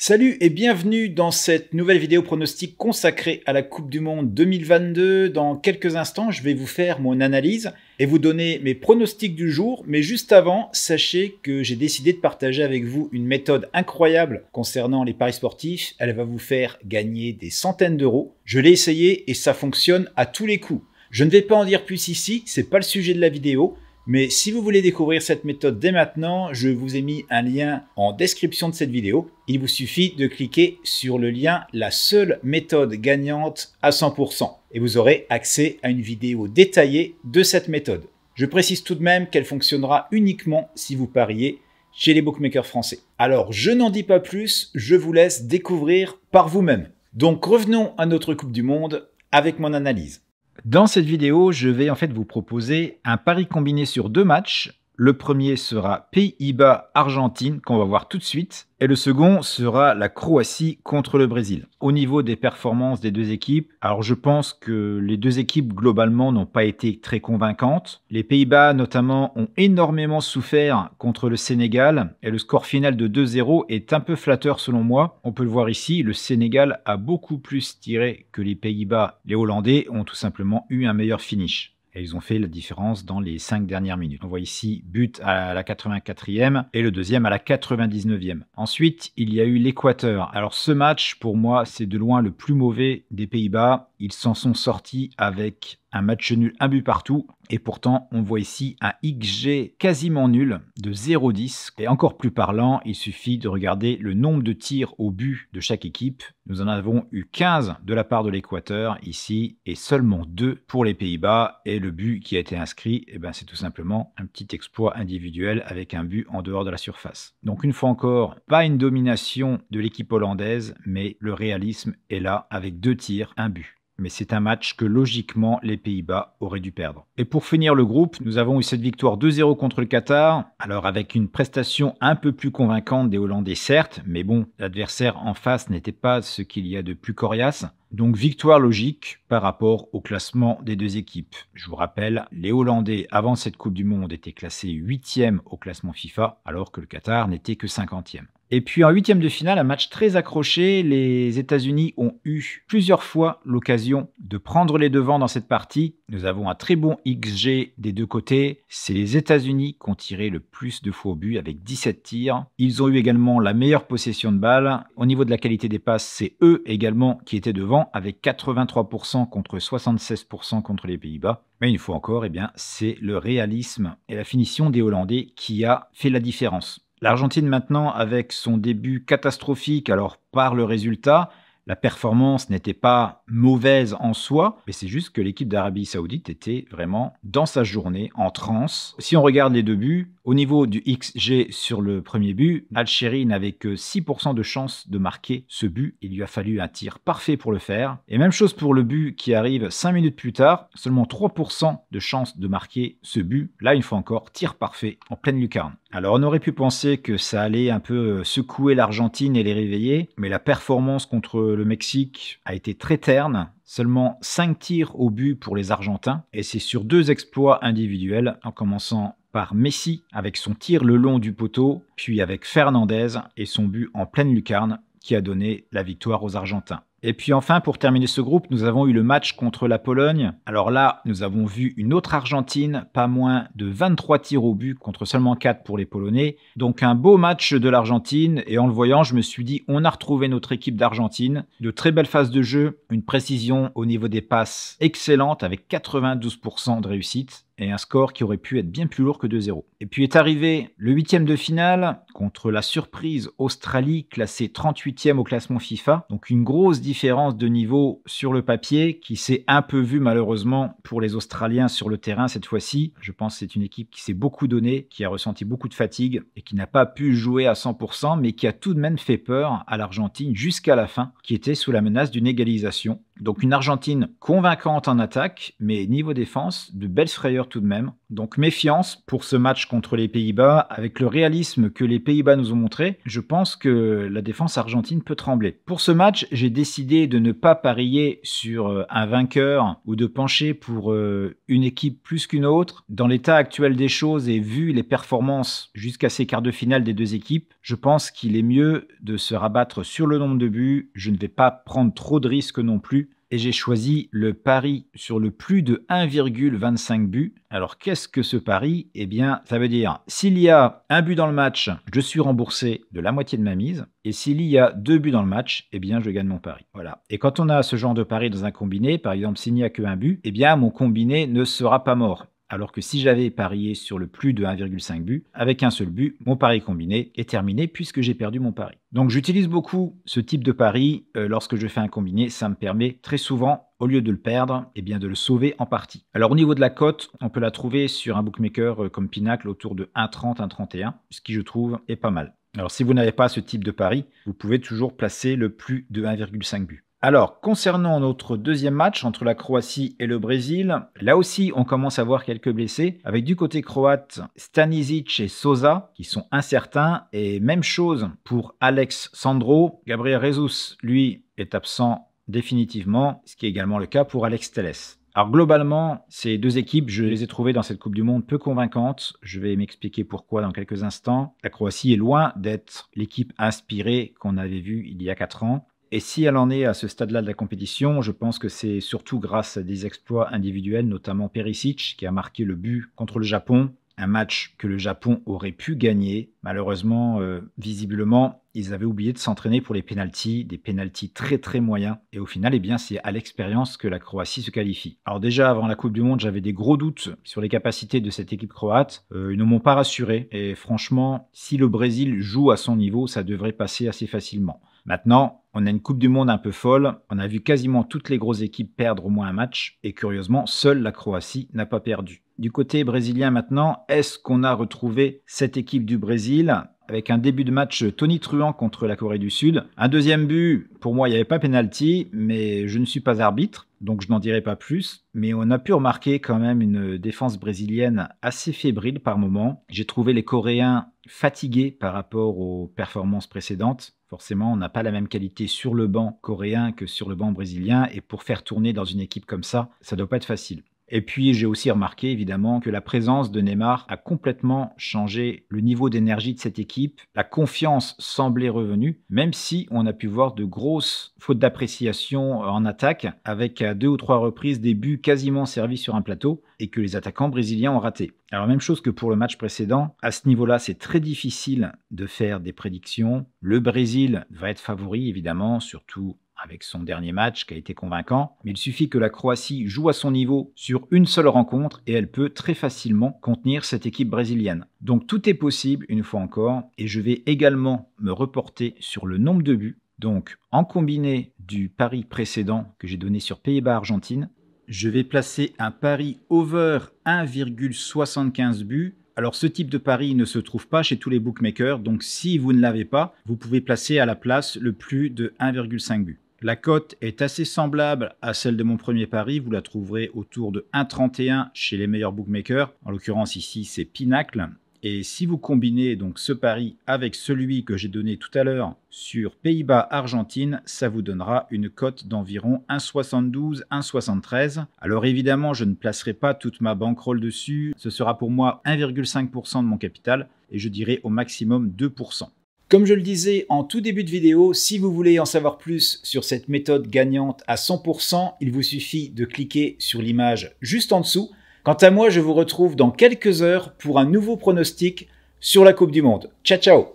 Salut et bienvenue dans cette nouvelle vidéo pronostic consacrée à la Coupe du Monde 2022. Dans quelques instants, je vais vous faire mon analyse et vous donner mes pronostics du jour. Mais juste avant, sachez que j'ai décidé de partager avec vous une méthode incroyable concernant les paris sportifs. Elle va vous faire gagner des centaines d'euros. Je l'ai essayé et ça fonctionne à tous les coups. Je ne vais pas en dire plus ici, c'est pas le sujet de la vidéo. Mais si vous voulez découvrir cette méthode dès maintenant, je vous ai mis un lien en description de cette vidéo. Il vous suffit de cliquer sur le lien « La seule méthode gagnante à 100% » et vous aurez accès à une vidéo détaillée de cette méthode. Je précise tout de même qu'elle fonctionnera uniquement si vous pariez chez les bookmakers français. Alors, je n'en dis pas plus, je vous laisse découvrir par vous-même. Donc, revenons à notre Coupe du Monde avec mon analyse. Dans cette vidéo, je vais en fait vous proposer un pari combiné sur deux matchs. Le premier sera Pays-Bas-Argentine, qu'on va voir tout de suite. Et le second sera la Croatie contre le Brésil. Au niveau des performances des deux équipes, alors je pense que les deux équipes globalement n'ont pas été très convaincantes. Les Pays-Bas notamment ont énormément souffert contre le Sénégal et le score final de 2-0 est un peu flatteur selon moi. On peut le voir ici, le Sénégal a beaucoup plus tiré que les Pays-Bas. Les Hollandais ont tout simplement eu un meilleur finish. Et ils ont fait la différence dans les 5 dernières minutes. On voit ici but à la 84e et le deuxième à la 99e. Ensuite, il y a eu l'Équateur. Alors ce match, pour moi, c'est de loin le plus mauvais des Pays-Bas. Ils s'en sont sortis avec un match nul, un but partout. Et pourtant, on voit ici un XG quasiment nul de 0,10. Et encore plus parlant, il suffit de regarder le nombre de tirs au but de chaque équipe. Nous en avons eu 15 de la part de l'Équateur ici et seulement 2 pour les Pays-Bas. Et le but qui a été inscrit, c'est tout simplement un petit exploit individuel avec un but en dehors de la surface. Donc une fois encore, pas une domination de l'équipe hollandaise, mais le réalisme est là avec 2 tirs, un but. Mais c'est un match que logiquement les Pays-Bas auraient dû perdre. Et pour finir le groupe, nous avons eu cette victoire 2-0 contre le Qatar. Alors avec une prestation un peu plus convaincante des Hollandais certes, mais bon, l'adversaire en face n'était pas ce qu'il y a de plus coriace. Donc victoire logique par rapport au classement des deux équipes. Je vous rappelle, les Hollandais avant cette Coupe du Monde étaient classés 8e au classement FIFA, alors que le Qatar n'était que 50e. Et puis en huitième de finale, un match très accroché, les États-Unis ont eu plusieurs fois l'occasion de prendre les devants dans cette partie. Nous avons un très bon XG des deux côtés. C'est les États-Unis qui ont tiré le plus de fois au but avec 17 tirs. Ils ont eu également la meilleure possession de balle. Au niveau de la qualité des passes, c'est eux également qui étaient devant avec 83% contre 76% contre les Pays-Bas. Mais une fois encore, c'est le réalisme et la finition des Hollandais qui a fait la différence. L'Argentine maintenant, avec son début catastrophique, alors par le résultat, la performance n'était pas mauvaise en soi, mais c'est juste que l'équipe d'Arabie Saoudite était vraiment dans sa journée, en transe. Si on regarde les deux buts, au niveau du XG sur le premier but, Al-Shehri n'avait que 6% de chance de marquer ce but. Il lui a fallu un tir parfait pour le faire. Et même chose pour le but qui arrive 5 minutes plus tard, seulement 3% de chance de marquer ce but. Là, une fois encore, tir parfait en pleine lucarne. Alors on aurait pu penser que ça allait un peu secouer l'Argentine et les réveiller, mais la performance contre le Mexique a été très terne. Seulement 5 tirs au but pour les Argentins, et c'est sur 2 exploits individuels, en commençant par Messi avec son tir le long du poteau, puis avec Fernandez et son but en pleine lucarne qui a donné la victoire aux Argentins. Et puis enfin, pour terminer ce groupe, nous avons eu le match contre la Pologne. Alors là, nous avons vu une autre Argentine, pas moins de 23 tirs au but contre seulement 4 pour les Polonais. Donc un beau match de l'Argentine et en le voyant, je me suis dit, on a retrouvé notre équipe d'Argentine. De très belles phases de jeu, une précision au niveau des passes excellente avec 92% de réussite. Et un score qui aurait pu être bien plus lourd que 2-0. Et puis est arrivé le 8e de finale contre la surprise Australie, classée 38e au classement FIFA. Donc une grosse différence de niveau sur le papier qui s'est un peu vue malheureusement pour les Australiens sur le terrain cette fois-ci. Je pense que c'est une équipe qui s'est beaucoup donnée, qui a ressenti beaucoup de fatigue et qui n'a pas pu jouer à 100%, mais qui a tout de même fait peur à l'Argentine jusqu'à la fin, qui était sous la menace d'une égalisation. Donc une Argentine convaincante en attaque, mais niveau défense, de belles frayeurs tout de même. Donc méfiance pour ce match contre les Pays-Bas. Avec le réalisme que les Pays-Bas nous ont montré, je pense que la défense argentine peut trembler. Pour ce match, j'ai décidé de ne pas parier sur un vainqueur ou de pencher pour une équipe plus qu'une autre. Dans l'état actuel des choses et vu les performances jusqu'à ces quarts de finale des deux équipes, je pense qu'il est mieux de se rabattre sur le nombre de buts. Je ne vais pas prendre trop de risques non plus. Et j'ai choisi le pari sur le plus de 1,25 buts. Alors qu'est-ce que ce pari? Eh bien, ça veut dire s'il y a un but dans le match, je suis remboursé de la moitié de ma mise. Et s'il y a 2 buts dans le match, eh bien, je gagne mon pari. Voilà. Et quand on a ce genre de pari dans un combiné, par exemple, s'il n'y a qu'un but, eh bien, mon combiné ne sera pas mort. Alors que si j'avais parié sur le plus de 1,5 but, avec un seul but, mon pari combiné est terminé puisque j'ai perdu mon pari. Donc j'utilise beaucoup ce type de pari lorsque je fais un combiné. Ça me permet très souvent, au lieu de le perdre, eh bien de le sauver en partie. Alors au niveau de la cote, on peut la trouver sur un bookmaker comme Pinacle autour de 1,30, 1,31, ce qui je trouve est pas mal. Alors si vous n'avez pas ce type de pari, vous pouvez toujours placer le plus de 1,5 but. Alors, concernant notre deuxième match entre la Croatie et le Brésil, là aussi, on commence à voir quelques blessés. Avec du côté croate, Stanisic et Sousa, qui sont incertains. Et même chose pour Alex Sandro. Gabriel Jesus, lui, est absent définitivement, ce qui est également le cas pour Alex Telles. Alors globalement, ces deux équipes, je les ai trouvées dans cette Coupe du Monde peu convaincantes. Je vais m'expliquer pourquoi dans quelques instants. La Croatie est loin d'être l'équipe inspirée qu'on avait vue il y a 4 ans. Et si elle en est à ce stade-là de la compétition, je pense que c'est surtout grâce à des exploits individuels, notamment Perisic, qui a marqué le but contre le Japon. Un match que le Japon aurait pu gagner. Malheureusement, visiblement, ils avaient oublié de s'entraîner pour les pénaltys, des pénaltys très très moyens. Et au final, eh bien, c'est à l'expérience que la Croatie se qualifie. Alors déjà, avant la Coupe du Monde, j'avais des gros doutes sur les capacités de cette équipe croate. Ils ne m'ont pas rassuré. Et franchement, si le Brésil joue à son niveau, ça devrait passer assez facilement. Maintenant, on a une Coupe du Monde un peu folle. On a vu quasiment toutes les grosses équipes perdre au moins un match. Et curieusement, seule la Croatie n'a pas perdu. Du côté brésilien maintenant, est-ce qu'on a retrouvé cette équipe du Brésil avec un début de match tonitruant contre la Corée du Sud? Un deuxième but, pour moi, il n'y avait pas pénalty, mais je ne suis pas arbitre, donc je n'en dirai pas plus. Mais on a pu remarquer quand même une défense brésilienne assez fébrile par moment. J'ai trouvé les Coréens fatigués par rapport aux performances précédentes. Forcément, on n'a pas la même qualité sur le banc coréen que sur le banc brésilien. Et pour faire tourner dans une équipe comme ça ne doit pas être facile. Et puis, j'ai aussi remarqué, évidemment, que la présence de Neymar a complètement changé le niveau d'énergie de cette équipe. La confiance semblait revenue, même si on a pu voir de grosses fautes d'appréciation en attaque, avec à 2 ou 3 reprises des buts quasiment servis sur un plateau, et que les attaquants brésiliens ont raté. Alors, même chose que pour le match précédent, à ce niveau-là, c'est très difficile de faire des prédictions. Le Brésil va être favori, évidemment, surtout avec son dernier match qui a été convaincant, mais il suffit que la Croatie joue à son niveau sur une seule rencontre et elle peut très facilement contenir cette équipe brésilienne. Donc tout est possible une fois encore, et je vais également me reporter sur le nombre de buts. Donc en combiné du pari précédent que j'ai donné sur Pays-Bas-Argentine, je vais placer un pari over 1,75 buts. Alors ce type de pari ne se trouve pas chez tous les bookmakers, donc si vous ne l'avez pas, vous pouvez placer à la place le plus de 1,5 buts. La cote est assez semblable à celle de mon premier pari, vous la trouverez autour de 1,31 chez les meilleurs bookmakers. En l'occurrence ici c'est Pinacle. Et si vous combinez donc ce pari avec celui que j'ai donné tout à l'heure sur Pays-Bas-Argentine, ça vous donnera une cote d'environ 1,72, 1,73. Alors évidemment, je ne placerai pas toute ma bankroll dessus. Ce sera pour moi 1,5% de mon capital et je dirais au maximum 2%. Comme je le disais en tout début de vidéo, si vous voulez en savoir plus sur cette méthode gagnante à 100%, il vous suffit de cliquer sur l'image juste en dessous. Quant à moi, je vous retrouve dans quelques heures pour un nouveau pronostic sur la Coupe du Monde. Ciao, ciao!